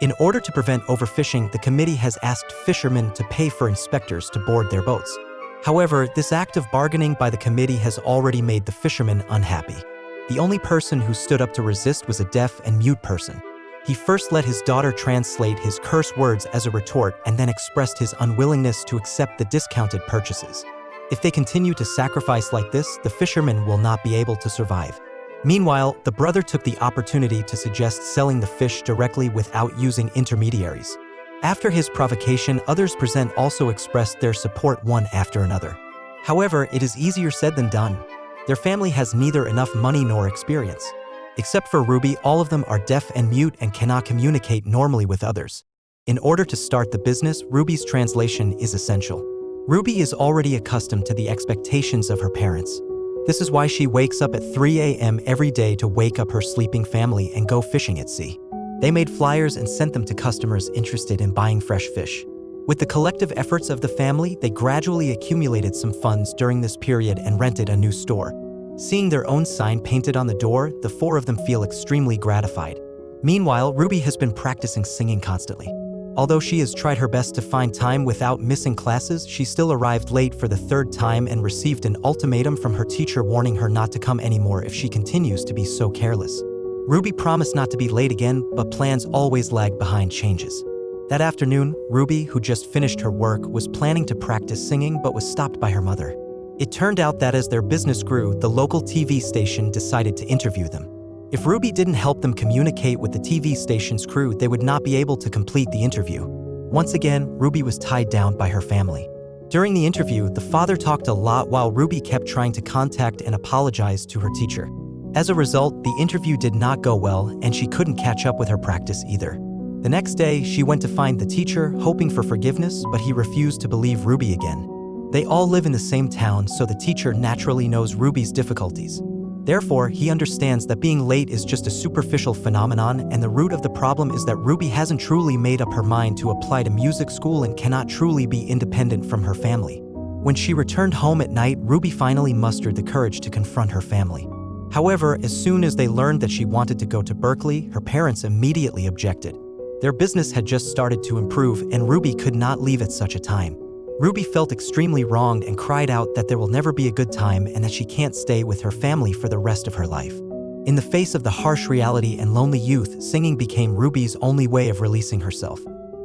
In order to prevent overfishing, the committee has asked fishermen to pay for inspectors to board their boats. However, this act of bargaining by the committee has already made the fishermen unhappy. The only person who stood up to resist was a deaf and mute person. He first let his daughter translate his curse words as a retort and then expressed his unwillingness to accept the discounted purchases. If they continue to sacrifice like this, the fishermen will not be able to survive. Meanwhile, the brother took the opportunity to suggest selling the fish directly without using intermediaries. After his provocation, others present also expressed their support one after another. However, it is easier said than done. Their family has neither enough money nor experience. Except for Ruby, all of them are deaf and mute and cannot communicate normally with others. In order to start the business, Ruby's translation is essential. Ruby is already accustomed to the expectations of her parents. This is why she wakes up at 3 a.m. every day to wake up her sleeping family and go fishing at sea. They made flyers and sent them to customers interested in buying fresh fish. With the collective efforts of the family, they gradually accumulated some funds during this period and rented a new store. Seeing their own sign painted on the door, the four of them feel extremely gratified. Meanwhile, Ruby has been practicing singing constantly. Although she has tried her best to find time without missing classes, she still arrived late for the third time and received an ultimatum from her teacher warning her not to come anymore if she continues to be so careless. Ruby promised not to be late again, but plans always lag behind changes. That afternoon, Ruby, who just finished her work, was planning to practice singing but was stopped by her mother. It turned out that as their business grew, the local TV station decided to interview them. If Ruby didn't help them communicate with the TV station's crew, they would not be able to complete the interview. Once again, Ruby was tied down by her family. During the interview, the father talked a lot while Ruby kept trying to contact and apologize to her teacher. As a result, the interview did not go well and she couldn't catch up with her practice either. The next day, she went to find the teacher, hoping for forgiveness, but he refused to believe Ruby again. They all live in the same town, so the teacher naturally knows Ruby's difficulties. Therefore, he understands that being late is just a superficial phenomenon, and the root of the problem is that Ruby hasn't truly made up her mind to apply to music school and cannot truly be independent from her family. When she returned home at night, Ruby finally mustered the courage to confront her family. However, as soon as they learned that she wanted to go to Berkeley, her parents immediately objected. Their business had just started to improve, and Ruby could not leave at such a time. Ruby felt extremely wronged and cried out that there will never be a good time and that she can't stay with her family for the rest of her life. In the face of the harsh reality and lonely youth, singing became Ruby's only way of releasing herself.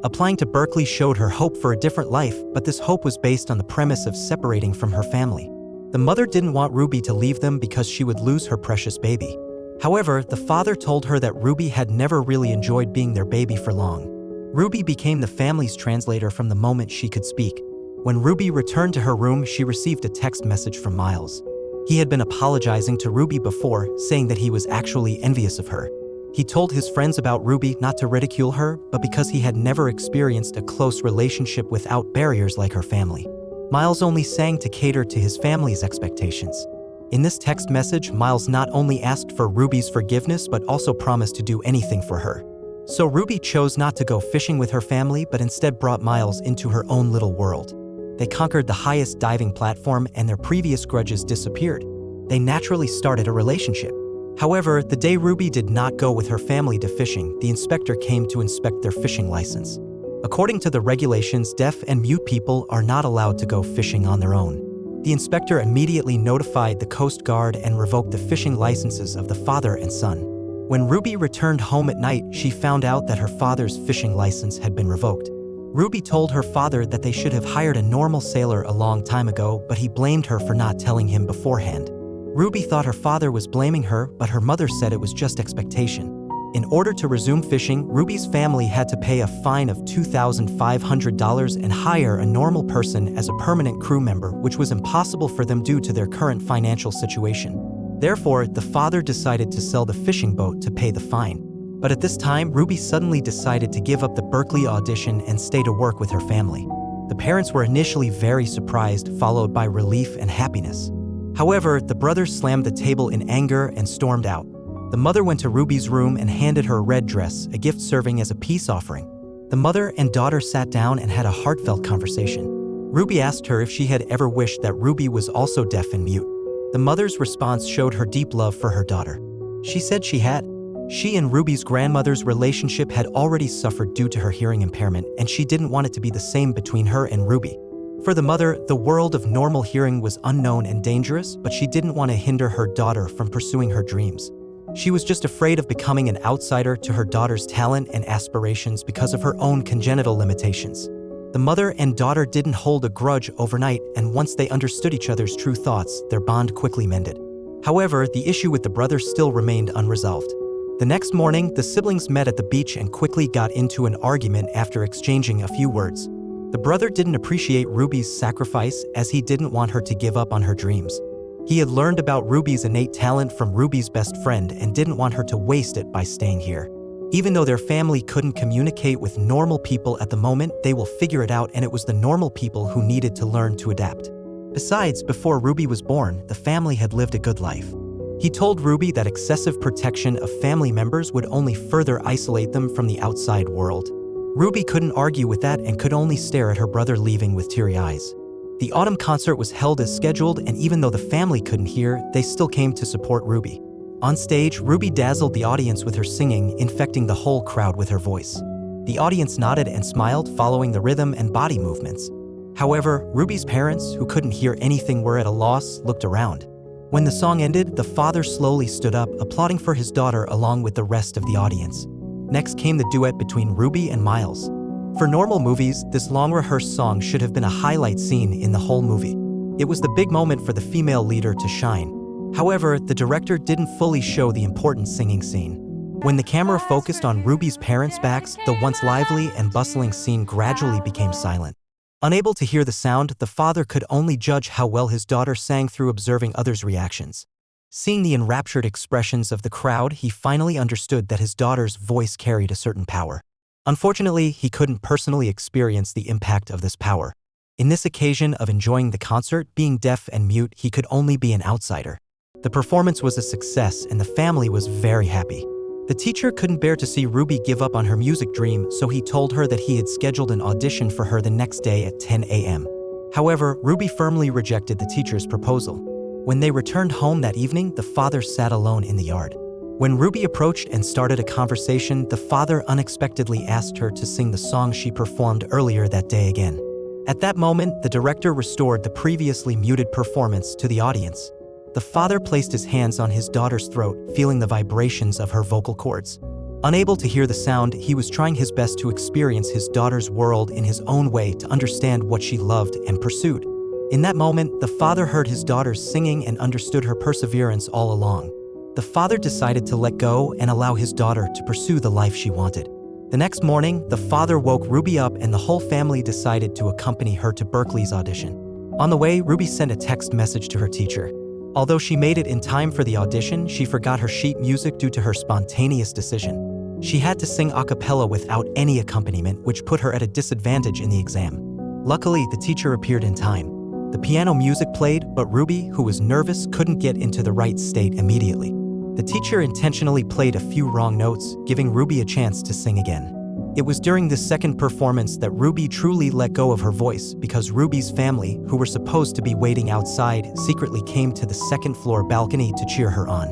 Applying to Berkeley showed her hope for a different life, but this hope was based on the premise of separating from her family. The mother didn't want Ruby to leave them because she would lose her precious baby. However, the father told her that Ruby had never really enjoyed being their baby for long. Ruby became the family's translator from the moment she could speak. When Ruby returned to her room, she received a text message from Miles. He had been apologizing to Ruby before, saying that he was actually envious of her. He told his friends about Ruby not to ridicule her, but because he had never experienced a close relationship without barriers like her family. Miles only sang to cater to his family's expectations. In this text message, Miles not only asked for Ruby's forgiveness but also promised to do anything for her. So Ruby chose not to go fishing with her family but instead brought Miles into her own little world. They conquered the highest diving platform and their previous grudges disappeared. They naturally started a relationship. However, the day Ruby did not go with her family to fishing, the inspector came to inspect their fishing license. According to the regulations, deaf and mute people are not allowed to go fishing on their own. The inspector immediately notified the Coast Guard and revoked the fishing licenses of the father and son. When Ruby returned home at night, she found out that her father's fishing license had been revoked. Ruby told her father that they should have hired a normal sailor a long time ago, but he blamed her for not telling him beforehand. Ruby thought her father was blaming her, but her mother said it was just expectation. In order to resume fishing, Ruby's family had to pay a fine of $2,500 and hire a normal person as a permanent crew member, which was impossible for them due to their current financial situation. Therefore, the father decided to sell the fishing boat to pay the fine. But at this time, Ruby suddenly decided to give up the Berkeley audition and stay to work with her family. The parents were initially very surprised, followed by relief and happiness. However, the brothers slammed the table in anger and stormed out. The mother went to Ruby's room and handed her a red dress, a gift serving as a peace offering. The mother and daughter sat down and had a heartfelt conversation. Ruby asked her if she had ever wished that Ruby was also deaf and mute. The mother's response showed her deep love for her daughter. She said she had. She and Ruby's grandmother's relationship had already suffered due to her hearing impairment, and she didn't want it to be the same between her and Ruby. For the mother, the world of normal hearing was unknown and dangerous, but she didn't want to hinder her daughter from pursuing her dreams. She was just afraid of becoming an outsider to her daughter's talent and aspirations because of her own congenital limitations. The mother and daughter didn't hold a grudge overnight, and once they understood each other's true thoughts, their bond quickly mended. However, the issue with the brother still remained unresolved. The next morning, the siblings met at the beach and quickly got into an argument after exchanging a few words. The brother didn't appreciate Ruby's sacrifice, as he didn't want her to give up on her dreams. He had learned about Ruby's innate talent from Ruby's best friend and didn't want her to waste it by staying here. Even though their family couldn't communicate with normal people at the moment, they will figure it out, and it was the normal people who needed to learn to adapt. Besides, before Ruby was born, the family had lived a good life. He told Ruby that excessive protection of family members would only further isolate them from the outside world. Ruby couldn't argue with that and could only stare at her brother leaving with teary eyes. The autumn concert was held as scheduled, and even though the family couldn't hear, they still came to support Ruby. On stage, Ruby dazzled the audience with her singing, infecting the whole crowd with her voice. The audience nodded and smiled, following the rhythm and body movements. However, Ruby's parents, who couldn't hear anything, were at a loss, looked around. When the song ended, the father slowly stood up, applauding for his daughter along with the rest of the audience. Next came the duet between Ruby and Miles. For normal movies, this long-rehearsed song should have been a highlight scene in the whole movie. It was the big moment for the female leader to shine. However, the director didn't fully show the important singing scene. When the camera focused on Ruby's parents' backs, the once lively and bustling scene gradually became silent. Unable to hear the sound, the father could only judge how well his daughter sang through observing others' reactions. Seeing the enraptured expressions of the crowd, he finally understood that his daughter's voice carried a certain power. Unfortunately, he couldn't personally experience the impact of this power. In this occasion of enjoying the concert, being deaf and mute, he could only be an outsider. The performance was a success, and the family was very happy. The teacher couldn't bear to see Ruby give up on her music dream, so he told her that he had scheduled an audition for her the next day at 10 a.m. However, Ruby firmly rejected the teacher's proposal. When they returned home that evening, the father sat alone in the yard. When Ruby approached and started a conversation, the father unexpectedly asked her to sing the song she performed earlier that day again. At that moment, the director restored the previously muted performance to the audience. The father placed his hands on his daughter's throat, feeling the vibrations of her vocal cords. Unable to hear the sound, he was trying his best to experience his daughter's world in his own way, to understand what she loved and pursued. In that moment, the father heard his daughter singing and understood her perseverance all along. The father decided to let go and allow his daughter to pursue the life she wanted. The next morning, the father woke Ruby up, and the whole family decided to accompany her to Berkeley's audition. On the way, Ruby sent a text message to her teacher. Although she made it in time for the audition, she forgot her sheet music due to her spontaneous decision. She had to sing a cappella without any accompaniment, which put her at a disadvantage in the exam. Luckily, the teacher appeared in time. The piano music played, but Ruby, who was nervous, couldn't get into the right state immediately. The teacher intentionally played a few wrong notes, giving Ruby a chance to sing again. It was during this second performance that Ruby truly let go of her voice, because Ruby's family, who were supposed to be waiting outside, secretly came to the second-floor balcony to cheer her on.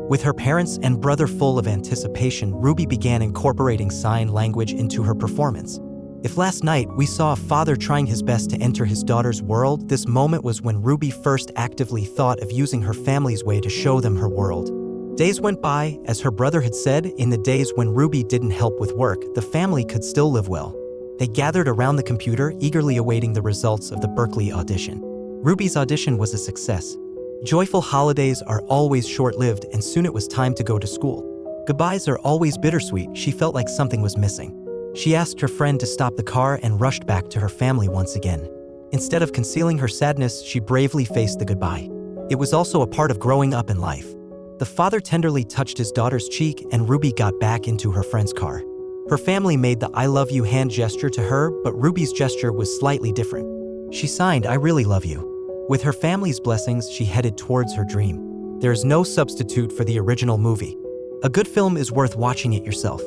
With her parents and brother full of anticipation, Ruby began incorporating sign language into her performance. If last night we saw a father trying his best to enter his daughter's world, this moment was when Ruby first actively thought of using her family's way to show them her world. Days went by. As her brother had said, in the days when Ruby didn't help with work, the family could still live well. They gathered around the computer, eagerly awaiting the results of the Berkeley audition. Ruby's audition was a success. Joyful holidays are always short-lived, and soon it was time to go to school. Goodbyes are always bittersweet. She felt like something was missing. She asked her friend to stop the car and rushed back to her family once again. Instead of concealing her sadness, she bravely faced the goodbye. It was also a part of growing up in life. The father tenderly touched his daughter's cheek, and Ruby got back into her friend's car. Her family made the "I love you" hand gesture to her, but Ruby's gesture was slightly different. She signed, "I really love you." With her family's blessings, she headed towards her dream. There is no substitute for the original movie. A good film is worth watching it yourself.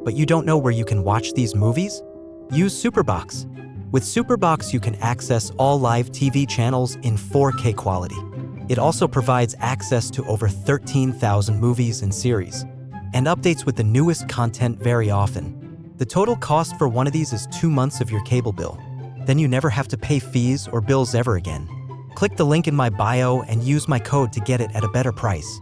But you don't know where you can watch these movies? Use Superbox. With Superbox, you can access all live TV channels in 4K quality. It also provides access to over 13,000 movies and series. and updates with the newest content very often. The total cost for one of these is 2 months of your cable bill. Then you never have to pay fees or bills ever again. Click the link in my bio and use my code to get it at a better price.